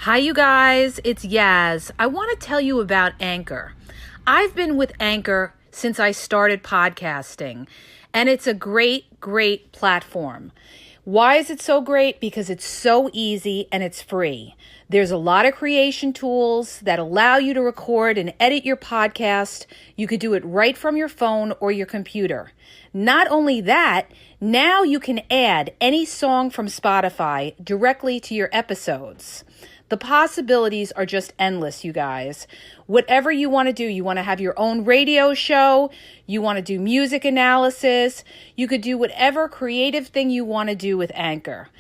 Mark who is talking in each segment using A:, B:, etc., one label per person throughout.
A: Hi, you guys. It's Yaz. I want to tell you about Anchor. I've been with Anchor since I started podcasting, and it's a great platform. Why is it so great? Because it's so easy and it's free. There's a lot of creation tools that allow you to record and edit your podcast. You could do it right from your phone or your computer. Not only that, now you can add any song from Spotify directly to your episodes. The possibilities are just endless, you guys. Whatever you want to do, you want to have your own radio show, you want to do music analysis, you could do whatever creative thing you want to do with Anchor.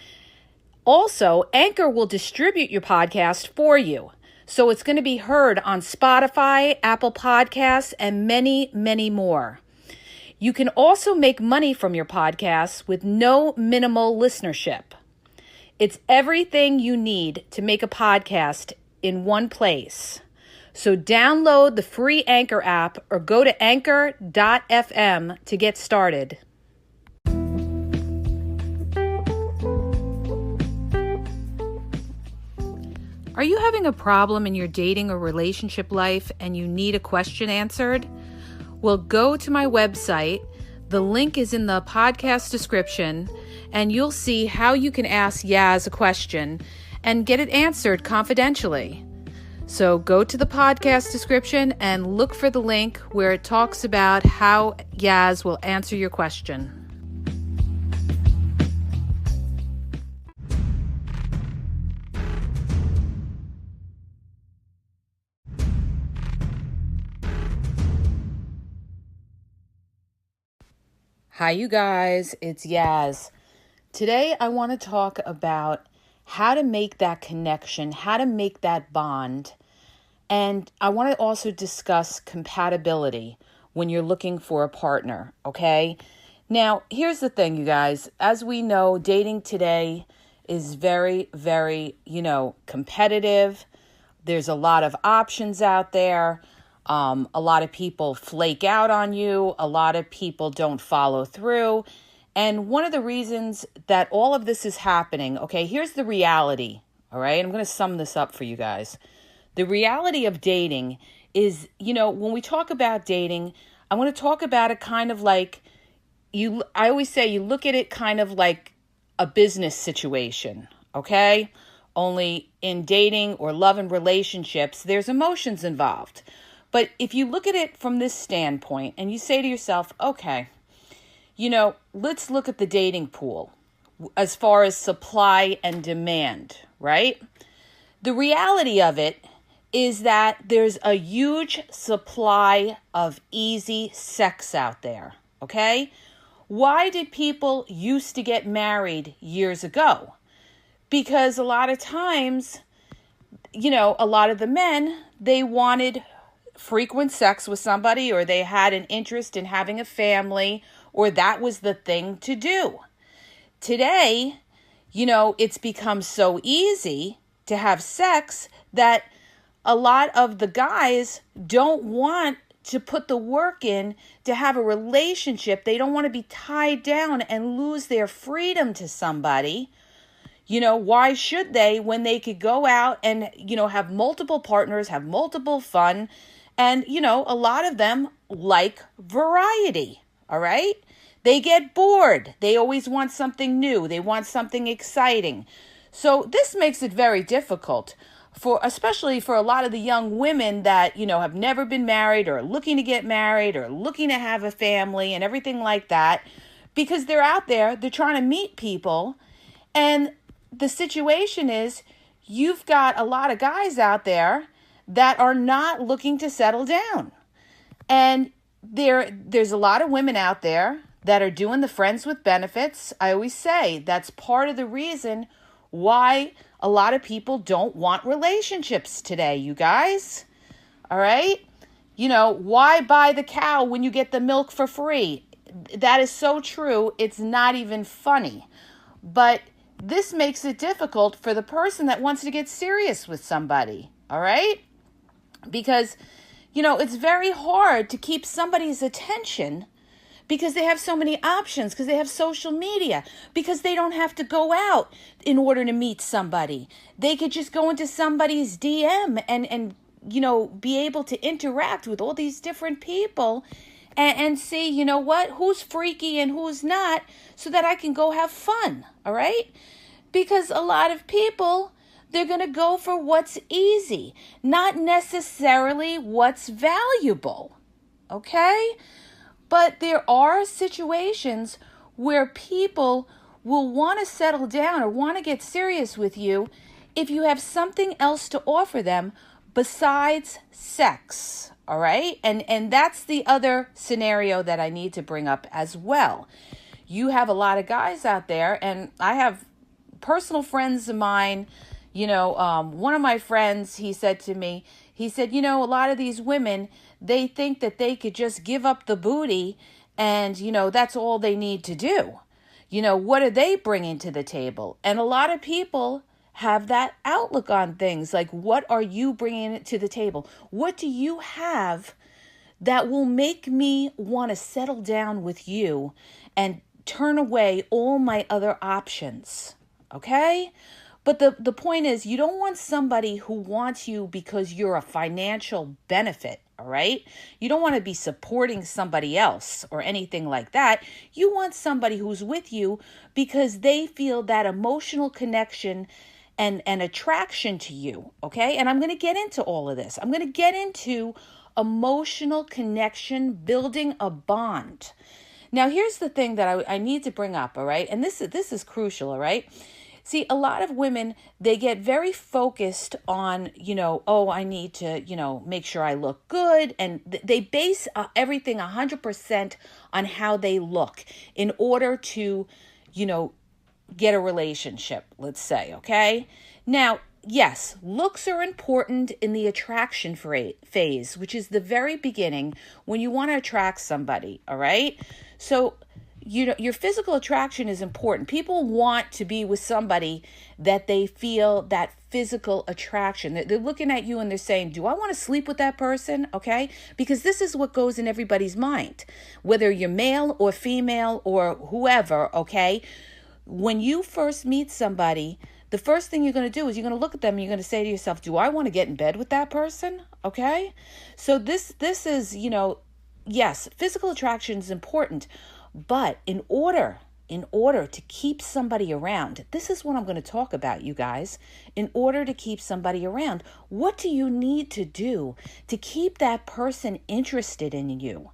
A: Also, Anchor will distribute your podcast for you. So it's going to be heard on Spotify, Apple Podcasts, and many more. You can also make money from your podcasts with no minimal listenership. It's everything you need to make a podcast in one place. So download the free Anchor app or go to anchor.fm to get started. Are you having a problem in your dating or relationship life and you need a question answered? Well, go to my website. The link is in the podcast description, and you'll see how you can ask Yaz a question and get it answered confidentially. So go to the podcast description and look for the link where it talks about how Yaz will answer your question. Hi, you guys. It's Yaz. Today, I want to talk about how to make that connection, how to make that bond. And I want to also discuss compatibility when you're looking for a partner, okay? Now, here's the thing, you guys. As we know, dating today is very competitive. There's a lot of options out there. A lot of people flake out on you. A lot of people don't follow through. And one of the reasons that all of this is happening, okay, here's the reality, all right? I'm going to sum this up for you guys. The reality of dating is, when we talk about dating, I want to talk about it kind of like, I always say you look at it kind of like a business situation, okay? Only in dating or love and relationships, there's emotions involved. But if you look at it from this standpoint and you say to yourself, okay, let's look at the dating pool as far as supply and demand, right? The reality of it is that there's a huge supply of easy sex out there, okay? Why did people used to get married years ago? Because a lot of times, a lot of the men, they wanted frequent sex with somebody, or they had an interest in having a family, or that was the thing to do. Today, it's become so easy to have sex that a lot of the guys don't want to put the work in to have a relationship. They don't want to be tied down and lose their freedom to somebody. Why should they when they could go out and, have multiple partners, have multiple fun? And, a lot of them like variety, all right? They get bored. They always want something new. They want something exciting. So this makes it very difficult especially for a lot of the young women that, have never been married or looking to get married or looking to have a family and everything like that, because they're out there, they're trying to meet people. And the situation is you've got a lot of guys out there that are not looking to settle down. And there's a lot of women out there that are doing the friends with benefits. I always say that's part of the reason why a lot of people don't want relationships today, you guys. All right? Why buy the cow when you get the milk for free? That is so true. It's not even funny. But this makes it difficult for the person that wants to get serious with somebody. All right? Because, it's very hard to keep somebody's attention because they have so many options, because they have social media, because they don't have to go out in order to meet somebody. They could just go into somebody's DM and be able to interact with all these different people and see, who's freaky and who's not, so that I can go have fun, all right? Because a lot of people, they're going to go for what's easy, not necessarily what's valuable, okay? But there are situations where people will want to settle down or want to get serious with you if you have something else to offer them besides sex, all right? And that's the other scenario that I need to bring up as well. You have a lot of guys out there, and I have personal friends of mine. One of my friends, he said to me, a lot of these women, they think that they could just give up the booty and, that's all they need to do. What are they bringing to the table? And a lot of people have that outlook on things. Like, what are you bringing to the table? What do you have that will make me want to settle down with you and turn away all my other options? Okay? But the point is, you don't want somebody who wants you because you're a financial benefit, all right? You don't want to be supporting somebody else or anything like that. You want somebody who's with you because they feel that emotional connection and attraction to you, okay? And I'm going to get into all of this. I'm going to get into emotional connection, building a bond. Now, here's the thing that I need to bring up, all right? And this is crucial, all right? See, a lot of women, they get very focused on, I need to, make sure I look good. And they base everything 100% on how they look in order to, get a relationship, let's say, okay? Now, yes, looks are important in the attraction phase, which is the very beginning when you want to attract somebody, all right? So, your physical attraction is important. People want to be with somebody that they feel that physical attraction. They're looking at you and they're saying, do I want to sleep with that person? Okay? Because this is what goes in everybody's mind, whether you're male or female or whoever, okay? When you first meet somebody, the first thing you're going to do is you're going to look at them and you're going to say to yourself, do I want to get in bed with that person? Okay? So this is, yes, physical attraction is important. But in order to keep somebody around, this is what I'm going to talk about, you guys. In order to keep somebody around, what do you need to do to keep that person interested in you?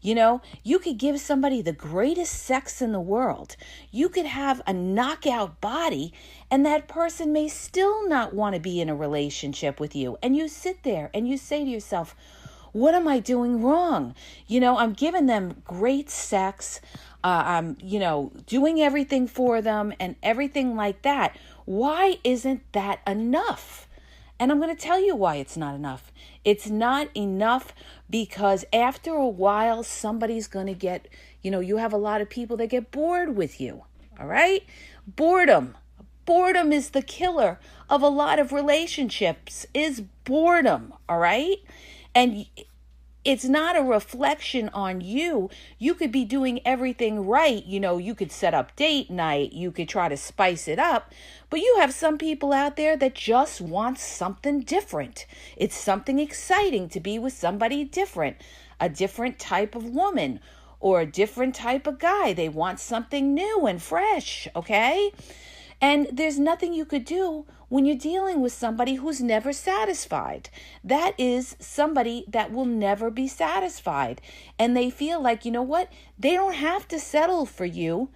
A: You could give somebody the greatest sex in the world. You could have a knockout body, and that person may still not want to be in a relationship with you. And you sit there and you say to yourself, what am I doing wrong? I'm giving them great sex. I'm, doing everything for them and everything like that. Why isn't that enough? And I'm going to tell you why it's not enough. It's not enough because after a while, somebody's going to get, you have a lot of people that get bored with you. All right? Boredom. Boredom is the killer of a lot of relationships, is boredom. All right? And it's not a reflection on you. You could be doing everything right. You could set up date night. You could try to spice it up. But you have some people out there that just want something different. It's something exciting to be with somebody different, a different type of woman or a different type of guy. They want something new and fresh, okay? And there's nothing you could do when you're dealing with somebody who's never satisfied. That is somebody that will never be satisfied. And they feel like, they don't have to settle for you,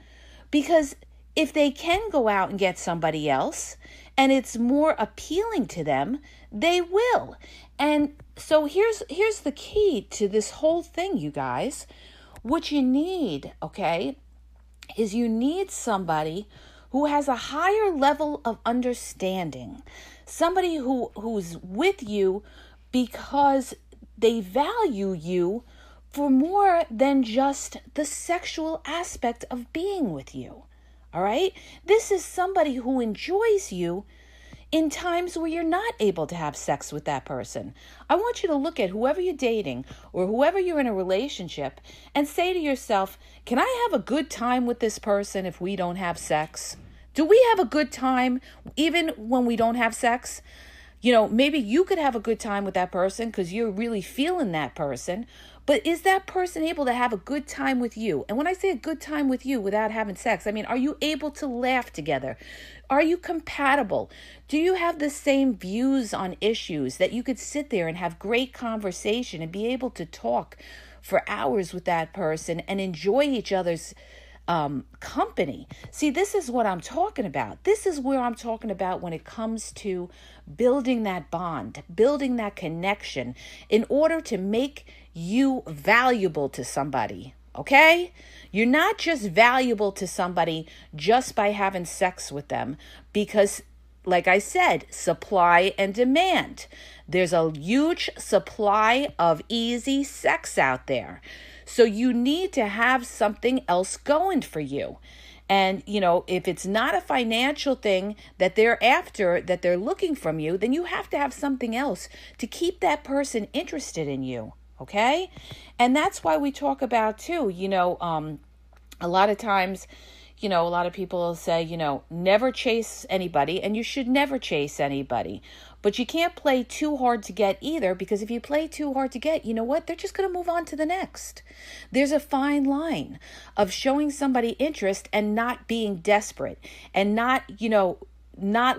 A: because if they can go out and get somebody else and it's more appealing to them, they will. And so here's the key to this whole thing, you guys. What you need, okay, is you need somebody who has a higher level of understanding, somebody who's with you because they value you for more than just the sexual aspect of being with you. All right? This is somebody who enjoys you in times where you're not able to have sex with that person. I want you to look at whoever you're dating or whoever you're in a relationship and say to yourself, can I have a good time with this person if we don't have sex? Do we have a good time even when we don't have sex? Maybe you could have a good time with that person because you're really feeling that person. But is that person able to have a good time with you? And when I say a good time with you without having sex, I mean, are you able to laugh together? Are you compatible? Do you have the same views on issues that you could sit there and have great conversation and be able to talk for hours with that person and enjoy each other's company? See, this is what I'm talking about. This is where I'm talking about when it comes to building that bond, building that connection in order to make you valuable to somebody. Okay? You're not just valuable to somebody just by having sex with them because, like I said, supply and demand. There's a huge supply of easy sex out there. So you need to have something else going for you. And, if it's not a financial thing that they're after, that they're looking from you, then you have to have something else to keep that person interested in you. Okay? And that's why we talk about too, a lot of times, a lot of people will say, never chase anybody, and you should never chase anybody. But you can't play too hard to get either, because if you play too hard to get, you know what? They're just going to move on to the next. There's a fine line of showing somebody interest and not being desperate and not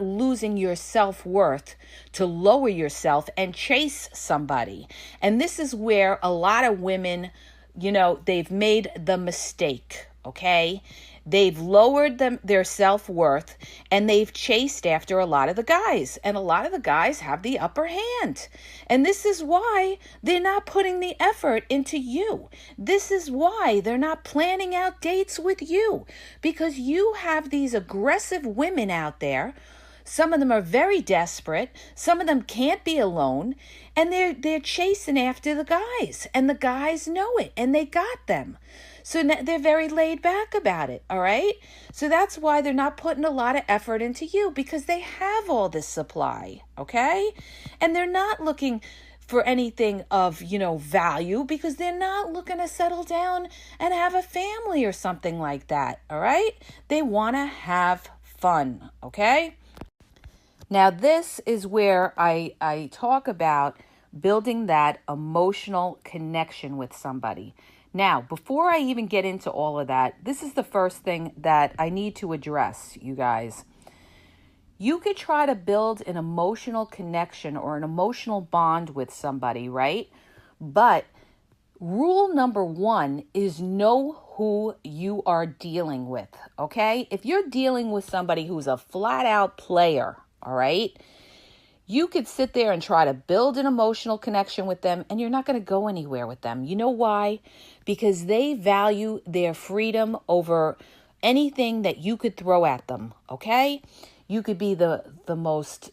A: losing your self-worth to lower yourself and chase somebody. And this is where a lot of women, they've made the mistake, okay? They've lowered their self-worth and they've chased after a lot of the guys. And a lot of the guys have the upper hand. And this is why they're not putting the effort into you. This is why they're not planning out dates with you. Because you have these aggressive women out there. Some of them are very desperate. Some of them can't be alone. And they're chasing after the guys. And the guys know it. And they got them. So they're very laid back about it, all right? So that's why they're not putting a lot of effort into you, because they have all this supply, okay? And they're not looking for anything of, value, because they're not looking to settle down and have a family or something like that, all right? They want to have fun, okay? Now, this is where I talk about building that emotional connection with somebody. Now, before I even get into all of that, this is the first thing that I need to address, you guys. You could try to build an emotional connection or an emotional bond with somebody, right? But rule number one is know who you are dealing with, okay? If you're dealing with somebody who's a flat out player, all right, you could sit there and try to build an emotional connection with them, and you're not going to go anywhere with them. You know why? Because they value their freedom over anything that you could throw at them, okay? You could be the most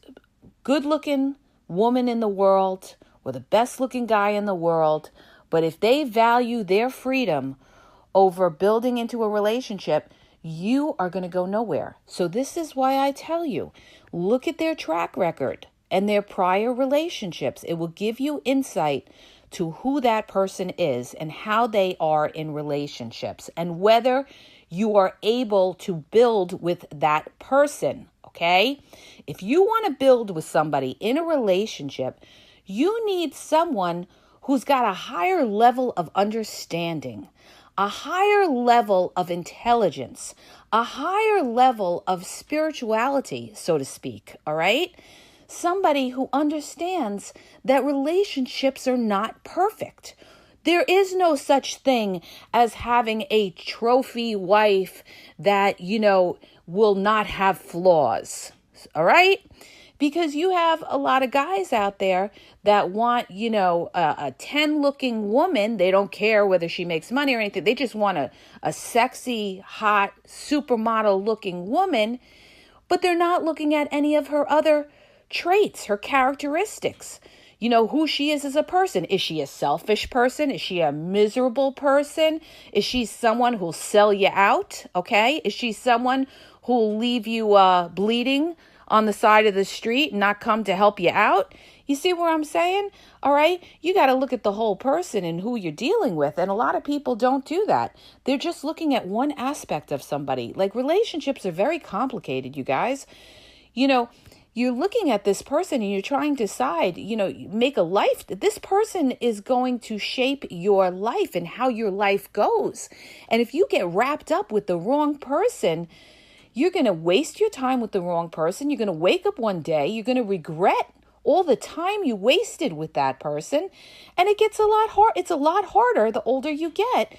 A: good-looking woman in the world or the best-looking guy in the world, but if they value their freedom over building into a relationship, you are going to go nowhere. So this is why I tell you, look at their track record and their prior relationships. It will give you insight to who that person is and how they are in relationships and whether you are able to build with that person, okay? If you want to build with somebody in a relationship, you need someone who's got a higher level of understanding, a higher level of intelligence, a higher level of spirituality, so to speak, all right? Somebody who understands that relationships are not perfect. There is no such thing as having a trophy wife that, will not have flaws. All right? Because you have a lot of guys out there that want, a 10-looking woman. They don't care whether she makes money or anything. They just want a sexy, hot, supermodel-looking woman, but they're not looking at any of her other traits, her characteristics, who she is as a person. Is she a selfish person? Is she a miserable person? Is she someone who'll sell you out? Okay. Is she someone who'll leave you bleeding on the side of the street and not come to help you out. You see what I'm saying? All right. You got to look at the whole person and who you're dealing with. And a lot of people don't do that. They're just looking at one aspect of somebody. Like, relationships are very complicated, you guys. You're looking at this person and you're trying to decide, make a life. This person is going to shape your life and how your life goes. And if you get wrapped up with the wrong person, you're going to waste your time with the wrong person. You're going to wake up one day, you're going to regret all the time you wasted with that person. And it gets a lot hard. It's a lot harder the older you get,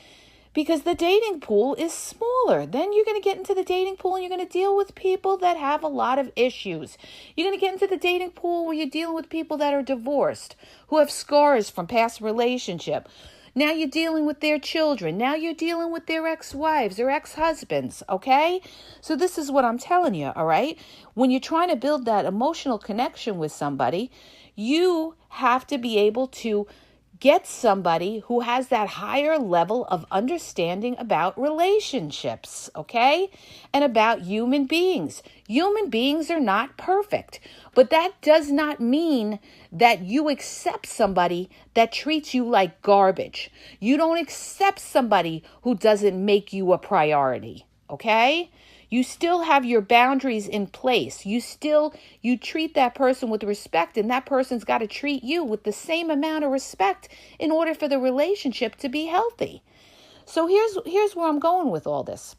A: because the dating pool is smaller. Then you're going to get into the dating pool and you're going to deal with people that have a lot of issues. You're going to get into the dating pool where you're dealing with people that are divorced, who have scars from past relationship. Now you're dealing with their children. Now you're dealing with their ex-wives or ex-husbands, okay? So this is what I'm telling you, all right? When you're trying to build that emotional connection with somebody, you have to be able to get somebody who has that higher level of understanding about relationships, okay? And about human beings. Human beings are not perfect, but that does not mean that you accept somebody that treats you like garbage. You don't accept somebody who doesn't make you a priority, okay? You still have your boundaries in place. You treat that person with respect, and that person's got to treat you with the same amount of respect in order for the relationship to be healthy. So here's where I'm going with all this.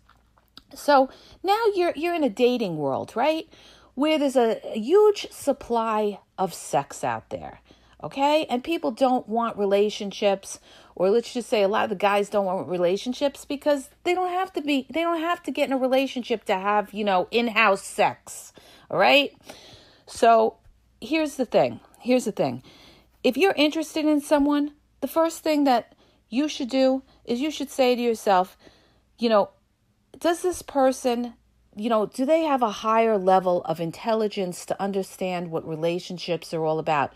A: So now you're in a dating world, right? Where there's a huge supply of sex out there. Okay? And people don't want relationships, or let's just say a lot of the guys don't want relationships because they don't have to get in a relationship to have, in-house sex. All right? So here's the thing. If you're interested in someone, the first thing that you should do is you should say to yourself, does this person, do they have a higher level of intelligence to understand what relationships are all about?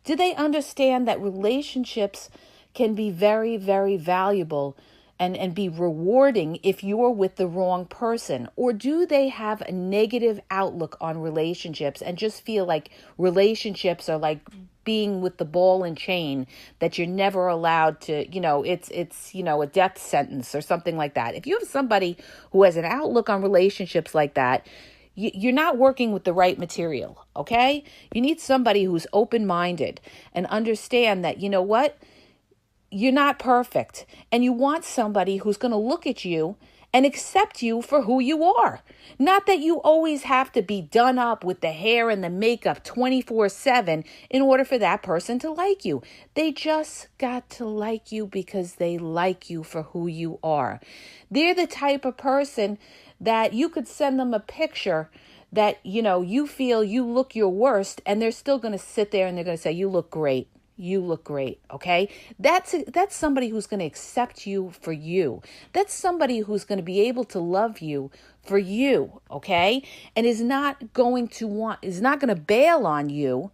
A: Do they understand that relationships can be very, very valuable and be rewarding if you're with the wrong person? Or do they have a negative outlook on relationships and just feel like relationships are like being with the ball and chain, that you're never allowed to, it's a death sentence or something like that? If you have somebody who has an outlook on relationships like that, you're not working with the right material, okay? You need somebody who's open-minded and understand that, you're not perfect. And you want somebody who's going to look at you and accept you for who you are. Not that you always have to be done up with the hair and the makeup 24/7 in order for that person to like you. They just got to like you because they like you for who you are. They're the type of person that you could send them a picture that, you feel you look your worst, and they're still going to sit there and they're going to say, you look great. You look great, okay? That's somebody who's going to accept you for you. That's somebody who's going to be able to love you for you, okay? And is not going to bail on you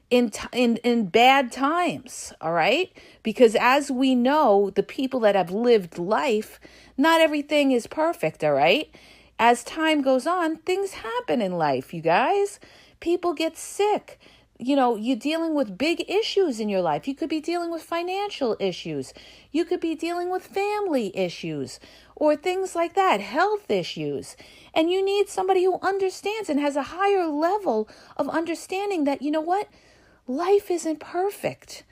A: in bad times, all right? Because as we know, the people that have lived life, not everything is perfect, all right? As time goes on, things happen in life, you guys. People get sick. You're dealing with big issues in your life. You could be dealing with financial issues. You could be dealing with family issues or things like that, health issues. And you need somebody who understands and has a higher level of understanding that, life isn't perfect.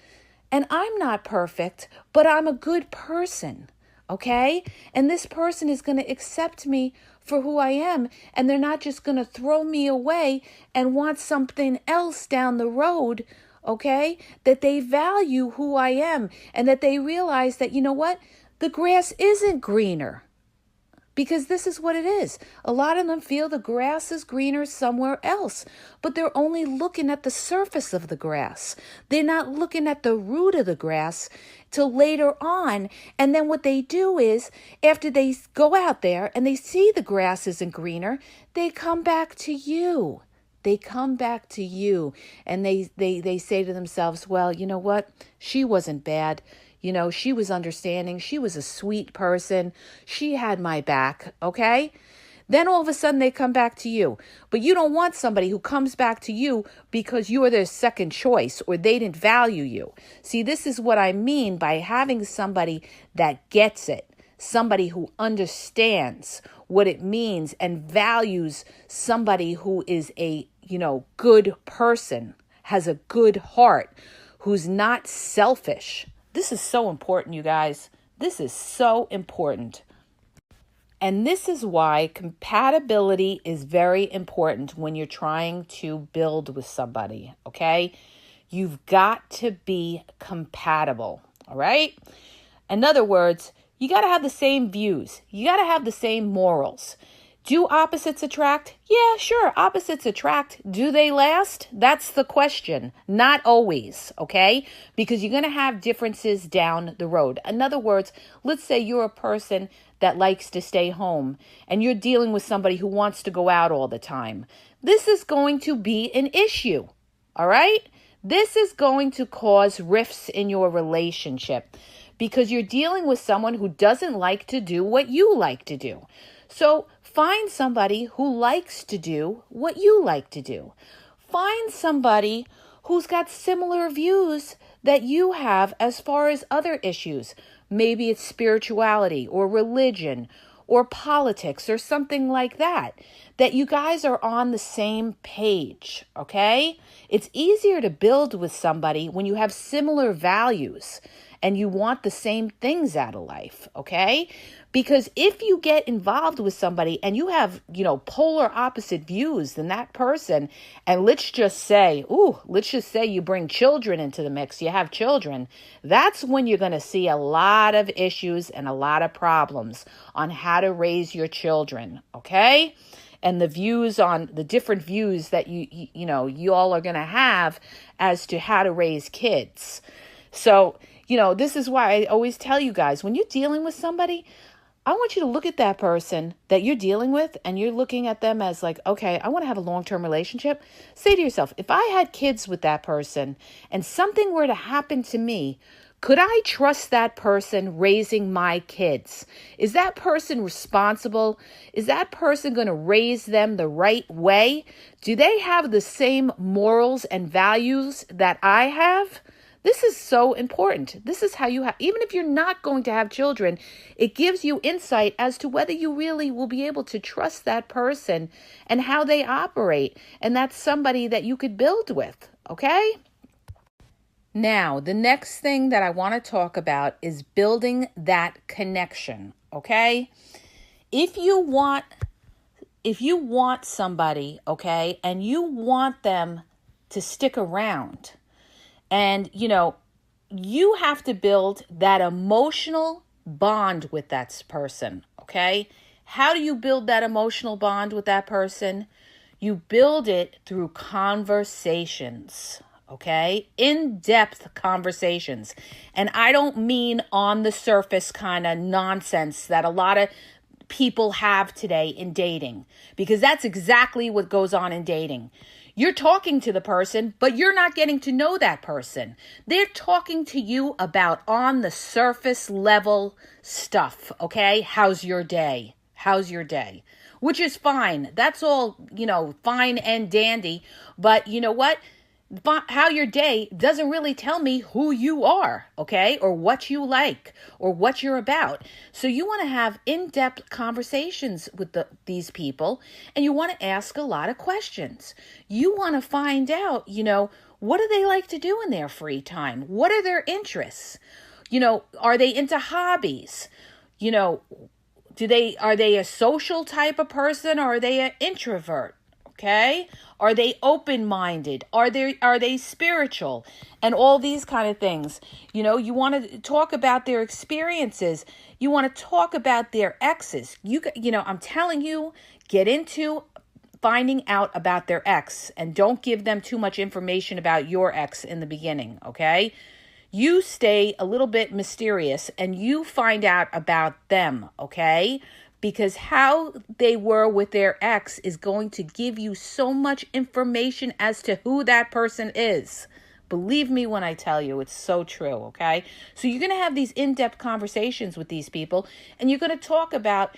A: And I'm not perfect, but I'm a good person, okay? And this person is going to accept me for who I am, and they're not just going to throw me away and want something else down the road, okay? That they value who I am, and that they realize that, the grass isn't greener. Because this is what it is. A lot of them feel the grass is greener somewhere else, but they're only looking at the surface of the grass. They're not looking at the root of the grass till later on. And then what they do is, after they go out there and they see the grass isn't greener, they come back to you. They come back to you and they say to themselves, well, you know what? She wasn't bad. She was understanding. She was a sweet person. She had my back, okay? Then all of a sudden they come back to you. But you don't want somebody who comes back to you because you are their second choice or they didn't value you. See, this is what I mean by having somebody that gets it, somebody who understands what it means and values somebody who is a, good person, has a good heart, who's not selfish. This is so important, you guys. This is so important. And this is why compatibility is very important when you're trying to build with somebody, okay? You've got to be compatible, all right? In other words, you got to have the same views. You got to have the same morals. Do opposites attract? Yeah, sure, opposites attract. Do they last? That's the question. Not always, okay? Because you're going to have differences down the road. In other words, let's say you're a person that likes to stay home and you're dealing with somebody who wants to go out all the time. This is going to be an issue, all right? This is going to cause rifts in your relationship because you're dealing with someone who doesn't like to do what you like to do. So find somebody who likes to do what you like to do. Find somebody who's got similar views that you have as far as other issues. Maybe it's spirituality or religion or politics or something like that you guys are on the same page, okay? It's easier to build with somebody when you have similar values and you want the same things out of life, okay? Because if you get involved with somebody and you have, polar opposite views than that person, and let's just say you bring children into the mix, you have children, that's when you're going to see a lot of issues and a lot of problems on how to raise your children, okay? And the different views that you all are going to have as to how to raise kids. So, this is why I always tell you guys, when you're dealing with somebody, I want you to look at that person that you're dealing with and you're looking at them as like, okay, I want to have a long-term relationship. Say to yourself, if I had kids with that person and something were to happen to me, could I trust that person raising my kids? Is that person responsible? Is that person going to raise them the right way? Do they have the same morals and values that I have? This is so important. This is how even if you're not going to have children, it gives you insight as to whether you really will be able to trust that person and how they operate. And that's somebody that you could build with, okay? Now, the next thing that I want to talk about is building that connection, okay? If you want somebody, okay, and you want them to stick around, and, you have to build that emotional bond with that person, okay? How do you build that emotional bond with that person? You build it through conversations, okay? In-depth conversations. And I don't mean on the surface kind of nonsense that a lot of people have today in dating, because that's exactly what goes on in dating. You're talking to the person, but you're not getting to know that person. They're talking to you about on the surface level stuff, okay? How's your day? How's your day? Which is fine. That's all, fine and dandy. But you know what? How your day doesn't really tell me who you are, okay? Or what you like or what you're about. So you want to have in-depth conversations with these people, and you want to ask a lot of questions. You want to find out, what do they like to do in their free time? What are their interests? Are they into hobbies? Are they a social type of person, or are they an introvert? Okay? Are they open-minded? Are they spiritual? And all these kind of things. You want to talk about their experiences. You want to talk about their exes. I'm telling you, get into finding out about their ex, and don't give them too much information about your ex in the beginning, okay? You stay a little bit mysterious and you find out about them, okay? Because how they were with their ex is going to give you so much information as to who that person is, Believe me when I tell you, it's so true, okay? So you're going to have these in-depth conversations with these people, and you're going to talk about,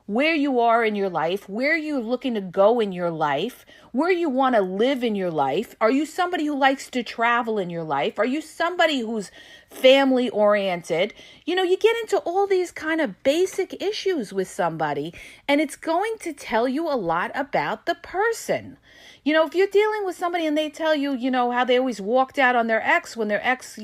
A: where you are in your life, where you're looking to go in your life, where you want to live in your life. Are you somebody who likes to travel in your life? Are you somebody who's family oriented? You get into all these kind of basic issues with somebody, and it's going to tell you a lot about the person. If you're dealing with somebody and they tell you, how they always walked out on their ex when their ex,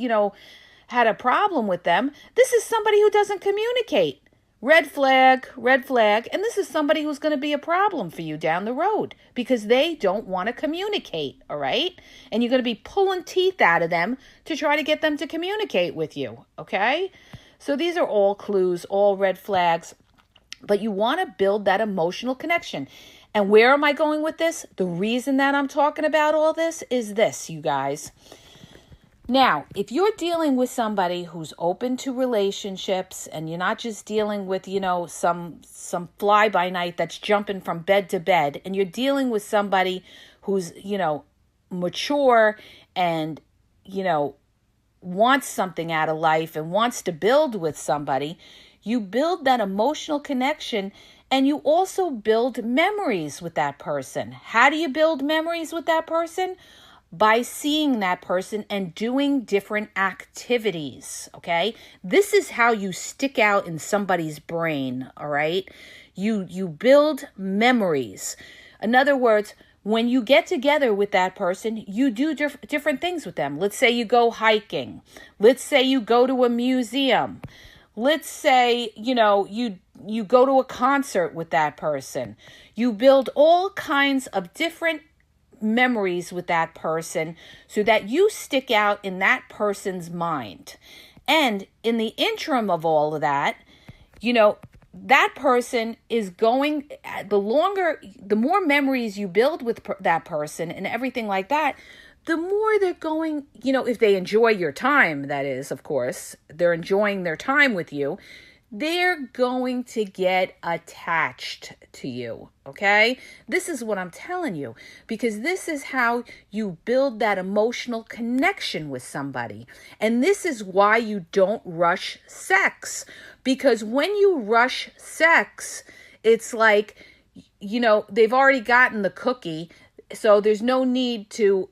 A: had a problem with them, this is somebody who doesn't communicate. Red flag, red flag. And this is somebody who's going to be a problem for you down the road because they don't want to communicate, all right? And you're going to be pulling teeth out of them to try to get them to communicate with you, okay? So these are all clues, all red flags. But you want to build that emotional connection. And where am I going with this? The reason that I'm talking about all this is this, you guys. Now, if you're dealing with somebody who's open to relationships and you're not just dealing with, some fly-by-night that's jumping from bed to bed, and you're dealing with somebody who's, mature and, wants something out of life and wants to build with somebody, you build that emotional connection and you also build memories with that person. How do you build memories with that person? By seeing that person and doing different activities, okay? This is how you stick out in somebody's brain, all right? You build memories. In other words, when you get together with that person, you do different things with them. Let's say you go hiking. Let's say you go to a museum. Let's say, you go to a concert with that person. You build all kinds of different memories with that person so that you stick out in that person's mind. And in the interim of all of that, that person is going, the more memories you build with that person and everything like that, the more they're going, if they enjoy your time, that is, of course, they're enjoying their time with you, they're going to get attached to you, okay? This is what I'm telling you, because this is how you build that emotional connection with somebody. And this is why you don't rush sex, because when you rush sex, it's like, they've already gotten the cookie, so there's no need to,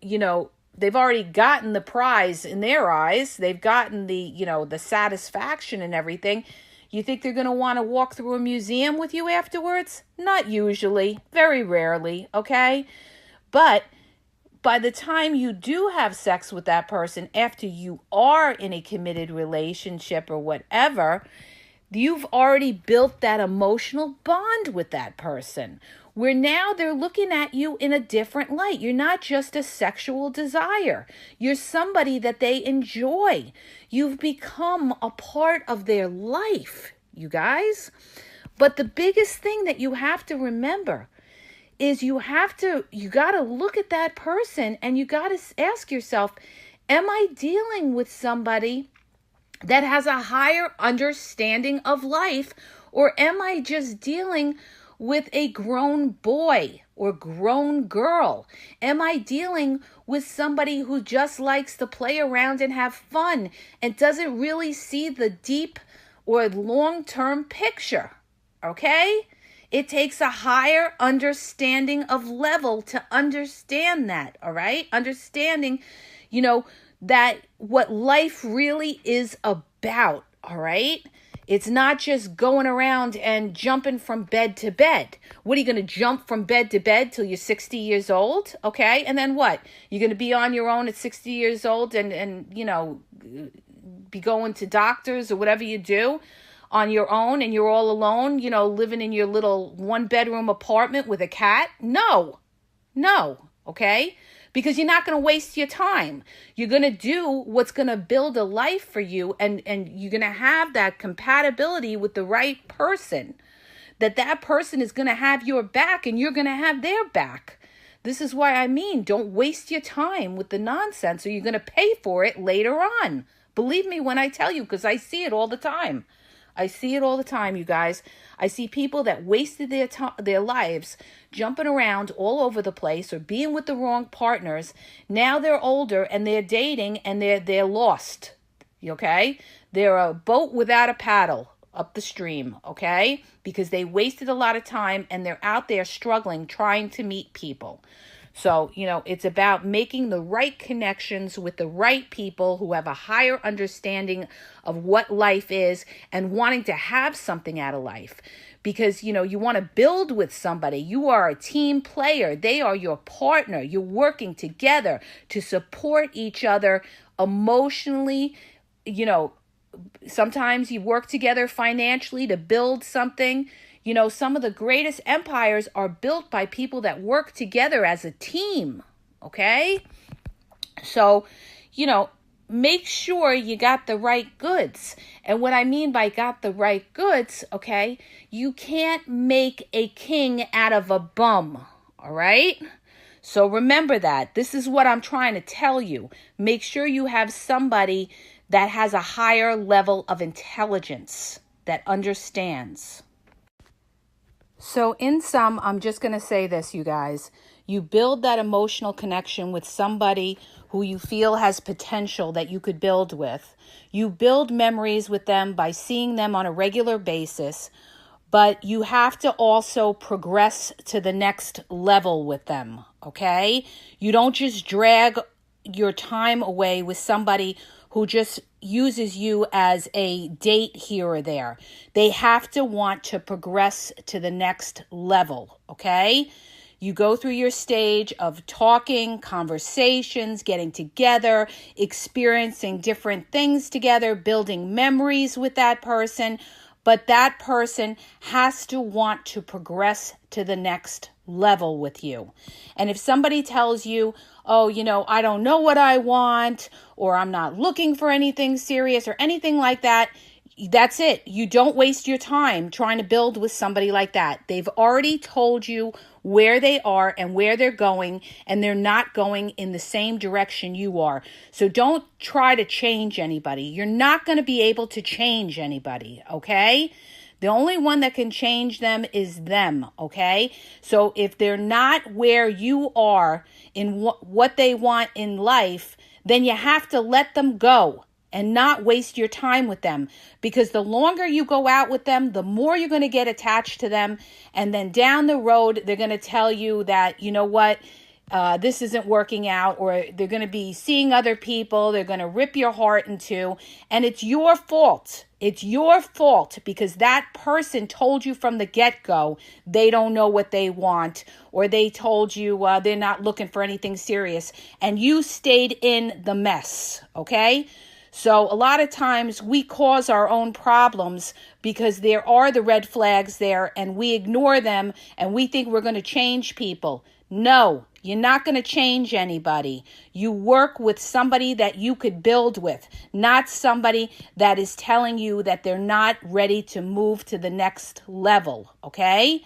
A: they've already gotten the prize in their eyes. They've gotten the, the satisfaction and everything. You think they're going to want to walk through a museum with you afterwards? Not usually, very rarely, okay? But by the time you do have sex with that person, after you are in a committed relationship or whatever, you've already built that emotional bond with that person, where now they're looking at you in a different light. You're not just a sexual desire. You're somebody that they enjoy. You've become a part of their life, you guys. But the biggest thing that you have to remember is you got to look at that person and you got to ask yourself, am I dealing with somebody that has a higher understanding of life, or am I just dealing with a grown boy or grown girl? Am I dealing with somebody who just likes to play around and have fun and doesn't really see the deep or long-term picture? Okay? It takes a higher understanding of level to understand that, all right? Understanding, that what life really is about, all right? It's not just going around and jumping from bed to bed. What, are you going to jump from bed to bed till you're 60 years old? Okay. And then what? You're going to be on your own at 60 years old and be going to doctors or whatever you do on your own, and you're all alone, living in your little 1-bedroom apartment with a cat? No. Okay. Because you're not going to waste your time. You're going to do what's going to build a life for you, and you're going to have that compatibility with the right person. That person is going to have your back and you're going to have their back. This is why don't waste your time with the nonsense, or you're going to pay for it later on. Believe me when I tell you, because I see it all the time. I see it all the time, you guys. I see people that wasted their lives jumping around all over the place or being with the wrong partners. Now they're older and they're dating and they're lost. Okay? They're a boat without a paddle up the stream, okay? Because they wasted a lot of time and they're out there struggling trying to meet people. So, it's about making the right connections with the right people who have a higher understanding of what life is and wanting to have something out of life. Because, you want to build with somebody. You are a team player. They are your partner. You're working together to support each other emotionally. Sometimes you work together financially to build something. Some of the greatest empires are built by people that work together as a team, okay? So, make sure you got the right goods. And what I mean by got the right goods, okay, you can't make a king out of a bum, all right? So remember that. This is what I'm trying to tell you. Make sure you have somebody that has a higher level of intelligence, that understands. So in sum, I'm just going to say this, you guys. You build that emotional connection with somebody who you feel has potential that you could build with. You build memories with them by seeing them on a regular basis, but you have to also progress to the next level with them, okay? You don't just drag your time away with somebody who just uses you as a date here or there. They have to want to progress to the next level, okay? You go through your stage of talking, conversations, getting together, experiencing different things together, building memories with that person, but that person has to want to progress to the next level with you. And if somebody tells you, oh, I don't know what I want, or I'm not looking for anything serious or anything like that, that's it. You don't waste your time trying to build with somebody like that. They've already told you where they are and where they're going, and they're not going in the same direction you are. So don't try to change anybody. You're not going to be able to change anybody, okay? The only one that can change them is them, okay? So if they're not where you are in what they want in life, then you have to let them go and not waste your time with them. Because the longer you go out with them, the more you're going to get attached to them. And then down the road, they're going to tell you that, this isn't working out, or they're going to be seeing other people. They're going to rip your heart in two. And it's your fault. It's your fault because that person told you from the get-go they don't know what they want, or they told you they're not looking for anything serious, and you stayed in the mess, okay? So a lot of times we cause our own problems because there are the red flags there and we ignore them and we think we're going to change people. No, you're not going to change anybody. You work with somebody that you could build with, not somebody that is telling you that they're not ready to move to the next level, okay?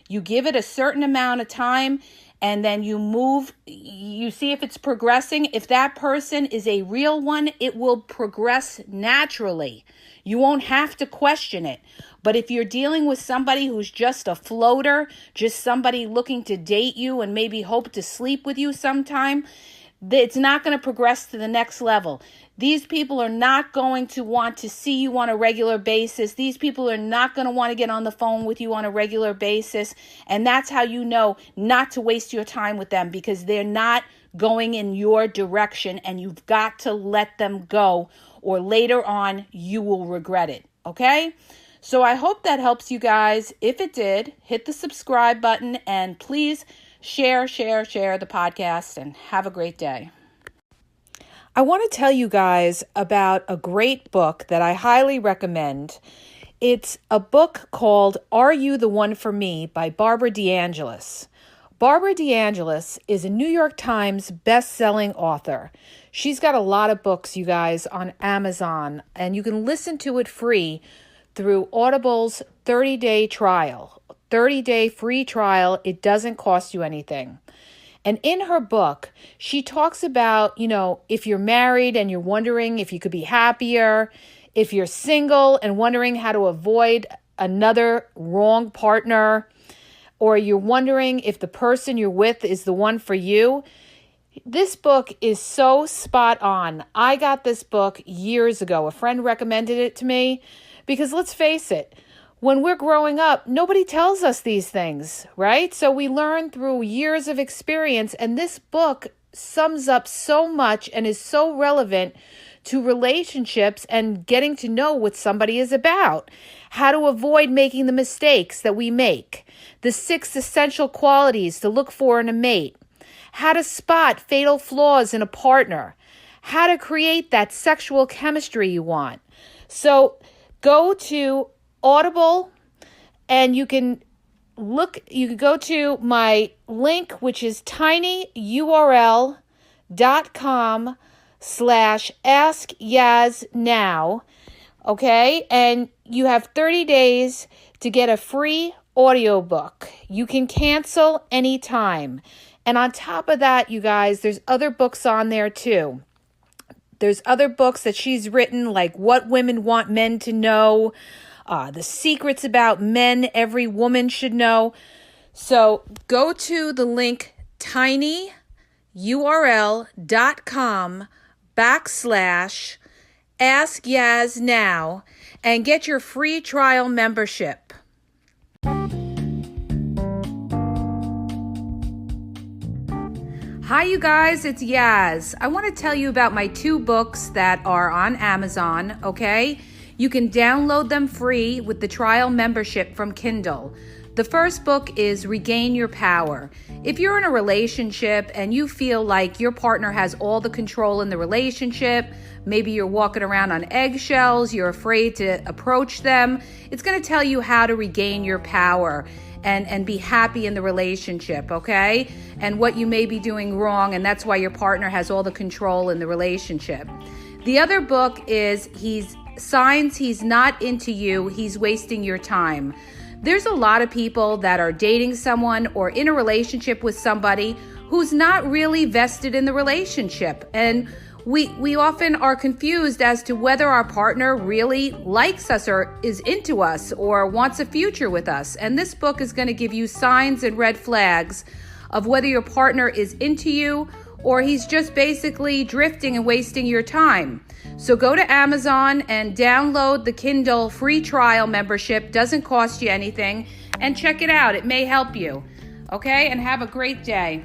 A: You give it a certain amount of time and then you move, you see if it's progressing. If that person is a real one, it will progress naturally. You won't have to question it. But if you're dealing with somebody who's just a floater, just somebody looking to date you and maybe hope to sleep with you sometime, it's not going to progress to the next level. These people are not going to want to see you on a regular basis. These people are not going to want to get on the phone with you on a regular basis. And that's how you know not to waste your time with them, because they're not going in your direction and you've got to let them go, or later on you will regret it. Okay? So I hope that helps you guys. If it did, hit the subscribe button and please share the podcast, and have a great day. I want to tell you guys about a great book that I highly recommend. It's a book called Are You the One for Me by Barbara DeAngelis. Barbara DeAngelis is a New York Times best-selling author. She's got a lot of books, you guys, on Amazon, and you can listen to it free through Audible's 30-day trial. 30-day free trial. It doesn't cost you anything. And in her book, she talks about, if you're married and you're wondering if you could be happier, If you're single and wondering how to avoid another wrong partner, or you're wondering if the person you're with is the one for you, this book is so spot on. I got this book years ago. A friend recommended it to me because let's face it, when we're growing up, nobody tells us these things, right? So we learn through years of experience, and this book sums up so much and is so relevant to relationships and getting to know what somebody is about, how to avoid making the mistakes that we make, the 6 essential qualities to look for in a mate, how to spot fatal flaws in a partner, how to create that sexual chemistry you want. So go to Audible and you can go to my link, which is tinyurl.com/AskYazNow. Okay, and you have 30 days to get a free audiobook. You can cancel anytime. And on top of that, you guys, there's other books on there too. There's other books that she's written, like What Women Want Men to Know, The Secrets About Men Every Woman Should Know. So go to the link tinyurl.com/AskYazNow and get your free trial membership. Hi, you guys, it's Yaz. I want to tell you about my 2 books that are on Amazon, okay? You can download them free with the trial membership from Kindle. The first book is Regain Your Power. If you're in a relationship and you feel like your partner has all the control in the relationship, maybe you're walking around on eggshells, you're afraid to approach them, it's going to tell you how to regain your power and be happy in the relationship, okay? And what you may be doing wrong, and that's why your partner has all the control in the relationship. The other book is Signs He's Not Into You, He's Wasting Your Time. There's a lot of people that are dating someone or in a relationship with somebody who's not really vested in the relationship. And we often are confused as to whether our partner really likes us or is into us or wants a future with us. And this book is going to give you signs and red flags of whether your partner is into you or he's just basically drifting and wasting your time. So go to Amazon and download the Kindle free trial membership. Doesn't cost you anything. And check it out. It may help you. Okay? And have a great day.